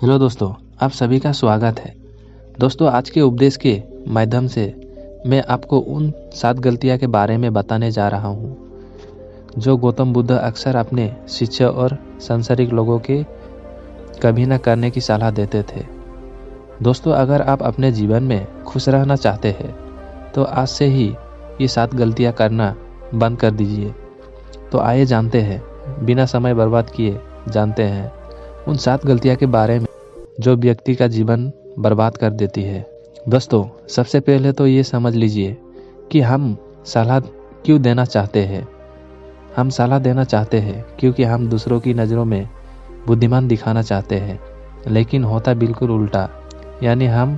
Hello दोस्तों, आप सभी का स्वागत है। दोस्तों, आज के उपदेश के माध्यम से मैं आपको उन 7 गलतियां के बारे में बताने जा रहा हूं जो गौतम बुद्ध अक्सर अपने शिष्य और सांसारिक लोगों के कभी न करने की सलाह देते थे। दोस्तों, अगर आप अपने जीवन में खुश रहना चाहते हैं तो आज से ही ये 7 गलतियां करना बंद कर दीजिए। तो आइए जानते हैं, बिना समय बर्बाद किए जानते हैं उन 7 गलतियां के बारे में जो व्यक्ति का जीवन बर्बाद कर देती है। दोस्तों, सबसे पहले तो ये समझ लीजिए कि हम सलाह क्यों देना चाहते हैं। हम सलाह देना चाहते हैं क्योंकि हम दूसरों की नज़रों में बुद्धिमान दिखाना चाहते हैं, लेकिन होता बिल्कुल उल्टा, यानी हम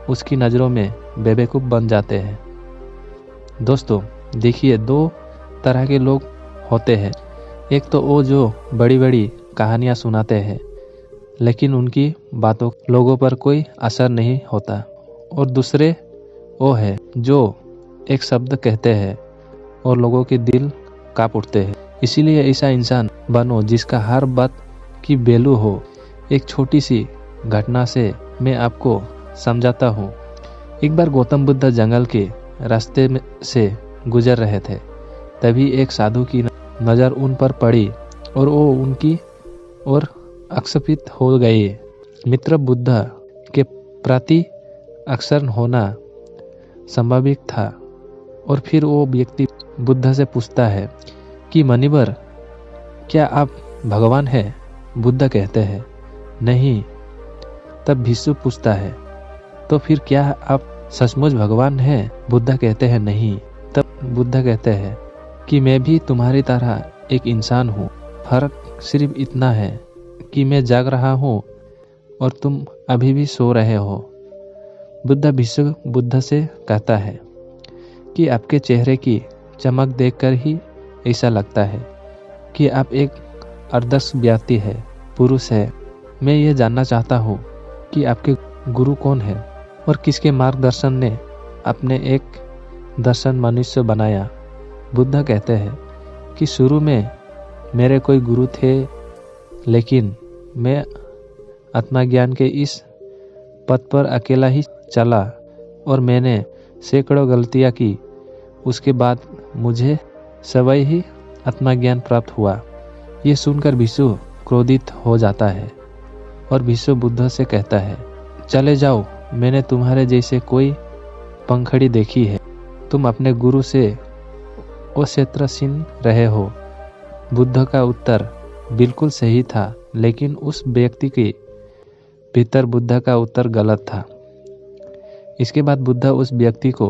उसकी नज़रों में बेवकूफ़ बन जाते हैं। दोस्तों, देखिए, 2 तरह के लोग होते हैं। एक तो वो जो बड़ी बड़ी कहानियाँ सुनाते हैं लेकिन उनकी बातों लोगों पर कोई असर नहीं होता, और दूसरे वो है जो एक शब्द कहते हैं और लोगों के दिल कांप उठते हैं। इसीलिए ऐसा इंसान बनो जिसका हर बात की वैल्यू हो। एक छोटी सी घटना से मैं आपको समझाता हूँ। एक बार गौतम बुद्ध जंगल के रास्ते से गुजर रहे थे। तभी एक साधु की नज़र उन पर पड़ी और वो उनकी ओर आकर्षित हो गए। मित्र बुद्ध के प्रति अक्सर होना संभावित था। और फिर वो व्यक्ति बुद्ध से पूछता है कि मनिवर, क्या आप भगवान हैं? बुद्ध कहते हैं, नहीं। तब भिक्षु पूछता है, तो फिर क्या आप सचमुच भगवान हैं? बुद्ध कहते हैं, नहीं। तब बुद्ध कहते हैं कि मैं भी तुम्हारी तरह एक इंसान हूँ। फर्क सिर्फ इतना है कि मैं जाग रहा हूँ और तुम अभी भी सो रहे हो। भिक्षु बुद्ध से कहता है कि आपके चेहरे की चमक देखकर ही ऐसा लगता है कि आप एक आदर्श व्यक्ति है, पुरुष है। मैं ये जानना चाहता हूँ कि आपके गुरु कौन है और किसके मार्गदर्शन ने अपने एक दर्शन मनुष्य बनाया। बुद्ध कहते हैं कि शुरू में मेरे कोई गुरु थे, लेकिन मैं आत्मज्ञान के इस पथ पर अकेला ही चला और मैंने सैकड़ों गलतियाँ की। उसके बाद मुझे स्वयं ही आत्मज्ञान प्राप्त हुआ। ये सुनकर भिक्षु क्रोधित हो जाता है और भिक्षु बुद्ध से कहता है, चले जाओ, मैंने तुम्हारे जैसे कोई पंखड़ी देखी है। तुम अपने गुरु से अक्षेत्रहीन रहे हो। बुद्ध का उत्तर बिल्कुल सही था, लेकिन उस व्यक्ति के भीतर बुद्ध का उत्तर गलत था। इसके बाद बुद्ध उस व्यक्ति को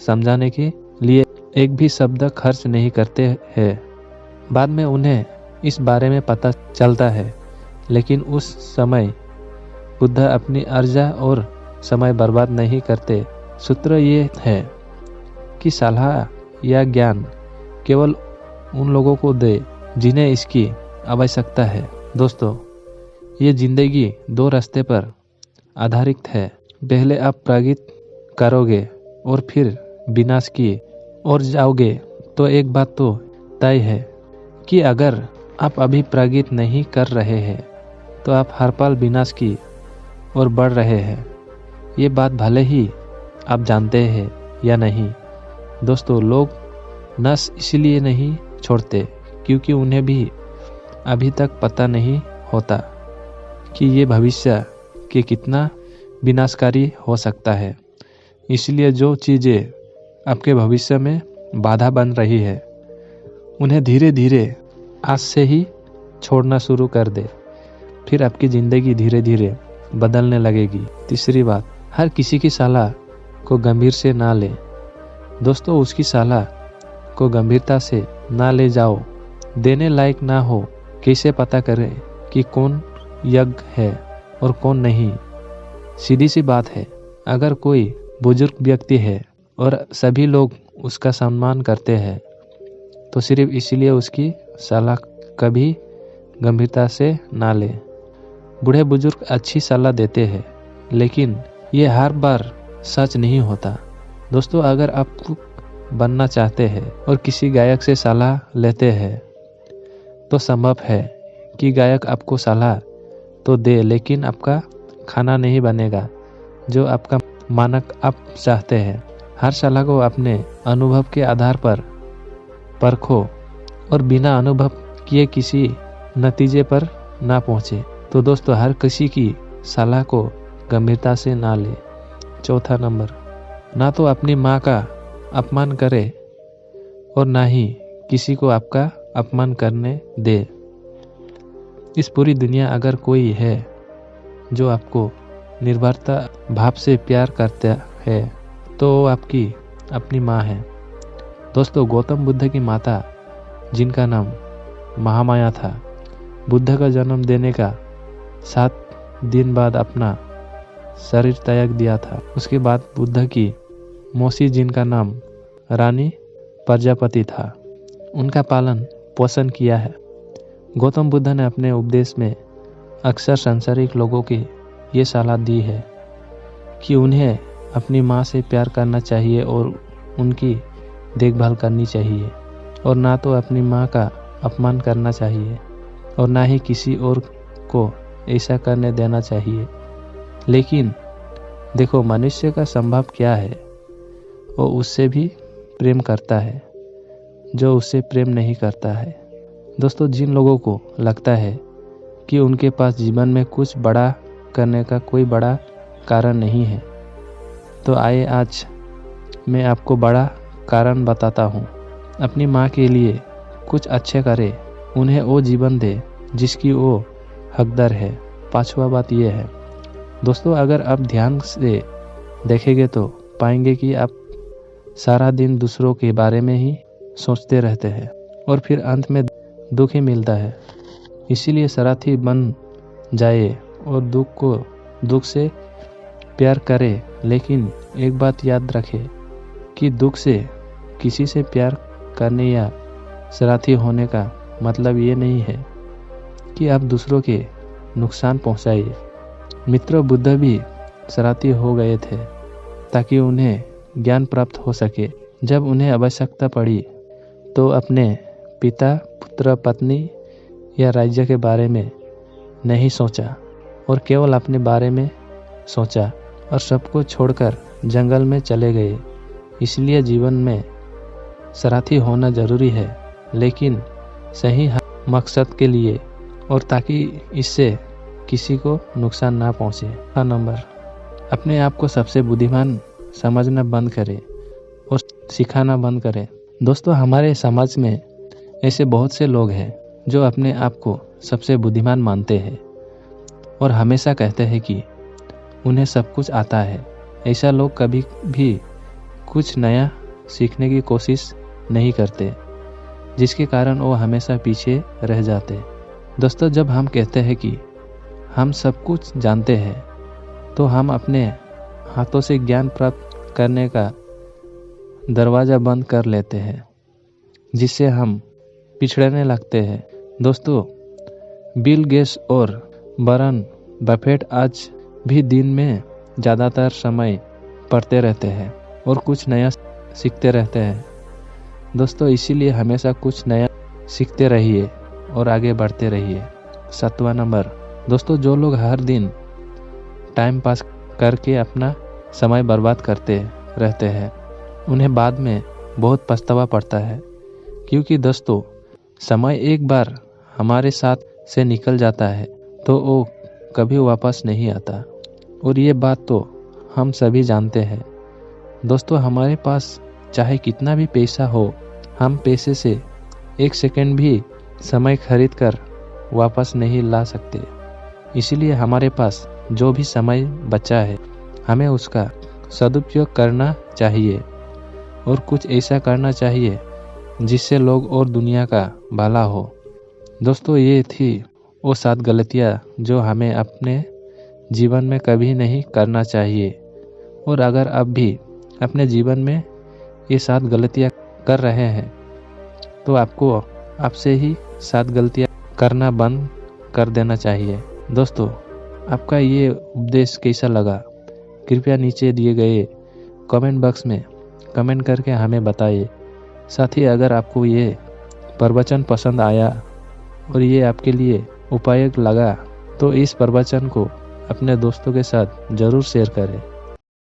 समझाने के लिए एक भी शब्द खर्च नहीं करते हैं। बाद में उन्हें इस बारे में पता चलता है, लेकिन उस समय बुद्ध अपनी ऊर्जा और समय बर्बाद नहीं करते। सूत्र ये है कि सलाह या ज्ञान केवल उन लोगों को दे जिन्हें इसकी आवश्यकता है। दोस्तों, ये जिंदगी 2 रास्ते पर आधारित है। पहले आप प्रगति करोगे और फिर विनाश की ओर जाओगे। तो एक बात तो तय है कि अगर आप अभी प्रगति नहीं कर रहे हैं तो आप हर पल विनाश की ओर बढ़ रहे हैं। ये बात भले ही आप जानते हैं या नहीं। दोस्तों, लोग नस इसलिए नहीं छोड़ते क्योंकि उन्हें भी अभी तक पता नहीं होता कि ये भविष्य के कितना विनाशकारी हो सकता है। इसलिए जो चीज़ें आपके भविष्य में बाधा बन रही है, उन्हें धीरे धीरे आज से ही छोड़ना शुरू कर दे। फिर आपकी ज़िंदगी धीरे धीरे बदलने लगेगी। तीसरी बात, हर किसी की सलाह को गंभीर से ना ले। दोस्तों, उसकी सलाह को गंभीरता से ना ले जाओ। देने लायक ना हो। कैसे पता करें कि कौन योग्य है और कौन नहीं? सीधी सी बात है, अगर कोई बुजुर्ग व्यक्ति है और सभी लोग उसका सम्मान करते हैं तो सिर्फ इसलिए उसकी सलाह कभी गंभीरता से ना ले। बूढ़े बुजुर्ग अच्छी सलाह देते हैं, लेकिन ये हर बार सच नहीं होता। दोस्तों, अगर आप बनना चाहते हैं और किसी गायक से सलाह लेते हैं तो संभव है कि गायक आपको सलाह तो दे, लेकिन आपका खाना नहीं बनेगा जो आपका मानक आप चाहते हैं। हर सलाह को अपने अनुभव के आधार पर परखो और बिना अनुभव किए किसी नतीजे पर ना पहुँचे। तो दोस्तों, हर किसी की सलाह को गंभीरता से ना ले। चौथा नंबर, ना तो अपनी माँ का अपमान करे और ना ही किसी को आपका अपमान करने दे। इस पूरी दुनिया अगर कोई है जो आपको निर्भरता भाव से प्यार करता है तो वो आपकी अपनी माँ है। दोस्तों, गौतम बुद्ध की माता, जिनका नाम महामाया था, बुद्ध का जन्म देने का 7 दिन बाद अपना शरीर त्याग दिया था। उसके बाद बुद्ध की मौसी, जिनका नाम रानी प्रजापति था, उनका पालन पोषण किया है। गौतम बुद्ध ने अपने उपदेश में अक्सर सांसारिक लोगों की ये सलाह दी है कि उन्हें अपनी माँ से प्यार करना चाहिए और उनकी देखभाल करनी चाहिए, और ना तो अपनी माँ का अपमान करना चाहिए और ना ही किसी और को ऐसा करने देना चाहिए। लेकिन देखो, मनुष्य का स्वभाव क्या है, वो उससे भी प्रेम करता है जो उससे प्रेम नहीं करता है। दोस्तों, जिन लोगों को लगता है कि उनके पास जीवन में कुछ बड़ा करने का कोई बड़ा कारण नहीं है, तो आइए आज मैं आपको बड़ा कारण बताता हूँ। अपनी माँ के लिए कुछ अच्छे करे, उन्हें वो जीवन दे जिसकी वो हकदार है। 5वां बात यह है दोस्तों, अगर आप ध्यान से देखेंगे तो पाएंगे कि आप सारा दिन दूसरों के बारे में ही सोचते रहते हैं और फिर अंत में दुख ही मिलता है। इसीलिए शरारती बन जाए और दुख से प्यार करे, लेकिन एक बात याद रखें कि दुख से किसी से प्यार करने या शरारती होने का मतलब ये नहीं है कि आप दूसरों के नुकसान पहुंचाइए। मित्रों, बुद्ध भी शरारती हो गए थे ताकि उन्हें ज्ञान प्राप्त हो सके। जब उन्हें आवश्यकता पड़ी तो अपने पिता, पुत्र, पत्नी या राज्य के बारे में नहीं सोचा और केवल अपने बारे में सोचा और सबको छोड़कर जंगल में चले गए। इसलिए जीवन में शरारती होना जरूरी है, लेकिन सही मकसद के लिए और ताकि इससे किसी को नुकसान ना पहुंचे। 6 नंबर, अपने आप को सबसे बुद्धिमान समझना बंद करें और सिखाना बंद करें। दोस्तों, हमारे समाज में ऐसे बहुत से लोग हैं जो अपने आप को सबसे बुद्धिमान मानते हैं और हमेशा कहते हैं कि उन्हें सब कुछ आता है। ऐसा लोग कभी भी कुछ नया सीखने की कोशिश नहीं करते, जिसके कारण वो हमेशा पीछे रह जाते। दोस्तों, जब हम कहते हैं कि हम सब कुछ जानते हैं तो हम अपने हाथों से ज्ञान प्राप्त करने का दरवाज़ा बंद कर लेते हैं, जिससे हम पिछड़ने लगते हैं। दोस्तों, बिल गेट्स और वॉरेन बफेट आज भी दिन में ज़्यादातर समय पढ़ते रहते हैं और कुछ नया सीखते रहते हैं। दोस्तों, इसीलिए हमेशा कुछ नया सीखते रहिए और आगे बढ़ते रहिए। 7वां नंबर, दोस्तों, जो लोग हर दिन टाइम पास करके अपना समय बर्बाद करते रहते हैं, उन्हें बाद में बहुत पछतावा पड़ता है, क्योंकि दोस्तों, समय एक बार हमारे साथ से निकल जाता है तो वो कभी वापस नहीं आता, और ये बात तो हम सभी जानते हैं। दोस्तों, हमारे पास चाहे कितना भी पैसा हो, हम पैसे से 1 सेकंड भी समय खरीद कर वापस नहीं ला सकते। इसीलिए हमारे पास जो भी समय बचा है, हमें उसका सदुपयोग करना चाहिए और कुछ ऐसा करना चाहिए जिससे लोग और दुनिया का भला हो। दोस्तों, ये थी वो 7 गलतियाँ जो हमें अपने जीवन में कभी नहीं करना चाहिए, और अगर आप भी अपने जीवन में ये 7 गलतियाँ कर रहे हैं तो आपको आपसे ही 7 गलतियाँ करना बंद कर देना चाहिए। दोस्तों, आपका ये उपदेश कैसा लगा, कृपया नीचे दिए गए कमेंट बॉक्स में कमेंट करके हमें बताइए। साथ ही अगर आपको ये प्रवचन पसंद आया और ये आपके लिए उपयोगी लगा तो इस प्रवचन को अपने दोस्तों के साथ ज़रूर शेयर करें।